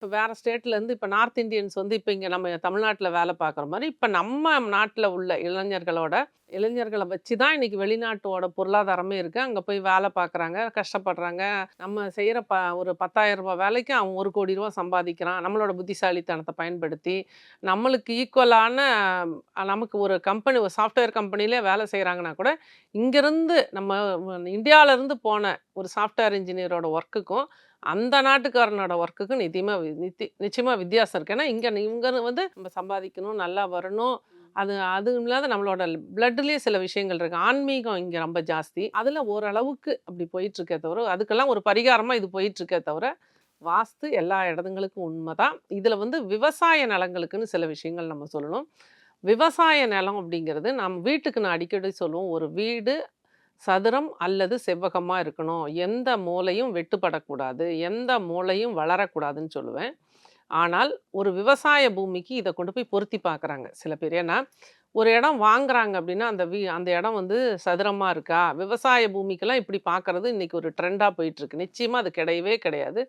இப்ப வேற ஸ்டேட்லேருந்து இப்ப நார்த் இந்தியன்ஸ் வந்து இப்ப இங்க நம்ம தமிழ்நாட்டுல வேலை பார்க்குற மாரி, இப்ப நம்ம நாட்டுல உள்ள இளைஞர்கள வச்சு தான் இன்னைக்கு வெளிநாட்டோட பொருளாதாரமே இருக்கு. அங்க போய் வேலை பார்க்குறாங்க, கஷ்டப்படுறாங்க. நம்ம செய்ற ஒரு ரூ. 10,000 வேலைக்கு அவன் ரூ. 1,00,00,000 சம்பாதிக்கிறான். நம்மளோட புத்திசாலித்தனத்த பயன்படுத்தி, நம்மளுக்கு ஈக்குவலான நமக்கு ஒரு கம்பெனி ஒரு சாஃப்ட்வேர் கம்பெனிலே வேலை செய்றாங்கன்னா கூட, இங்கேருந்து நம்ம இந்தியாவிலருந்து போன ஒரு சாஃப்ட்வேர் இன்ஜினியரோட ஒர்க்குக்கும், அந்த நாட்டுக்காரனோட ஒர்க்குக்கும் நிச்சயமா வித்தியாசம் இருக்கு. ஏன்னா, இங்க வந்து நம்ம சம்பாதிக்கணும், நல்லா வரணும். அதுவும் இல்லாத நம்மளோட பிளட்லயே சில விஷயங்கள் இருக்கு. ஆன்மீகம் இங்க ரொம்ப ஜாஸ்தி. அதுல ஓரளவுக்கு அப்படி போயிட்டுருக்கே தவிர, அதுக்கெல்லாம் ஒரு பரிகாரமா இது போயிட்டுருக்கே தவிர, வாஸ்து எல்லா இடத்துங்களுக்கும் உண்மதான். இதுல வந்து விவசாய நிலங்களுக்குன்னு சில விஷயங்கள் நம்ம சொல்லணும். விவசாய நிலம் அப்படிங்கிறது, வீட்டுக்கு நான் அடிக்கடி சொல்லுவோம். ஒரு வீடு சதுரம் அல்லது செவ்வகமா இருக்கணும். எந்த மூலையும் வெட்டுப்படக்கூடாது. எந்த மூலையும் வளரக்கூடாதுன்னு சொல்லுவேன். ஆனால், ஒரு விவசாய பூமிக்கு இத கொண்டு போய் பொருத்தி பார்க்குறாங்க சில பேர். ஏன்னா, ஒரு இடம் வாங்குறாங்க அப்படின்னா, அந்த இடம் வந்து சதுரமா இருக்கா? விவசாய பூமிக்கெல்லாம் இப்படி பார்க்கறது இன்னைக்கு ஒரு ட்ரெண்டா போயிட்டுருக்கு. நிச்சயமா அது கிடையவே கிடையாது.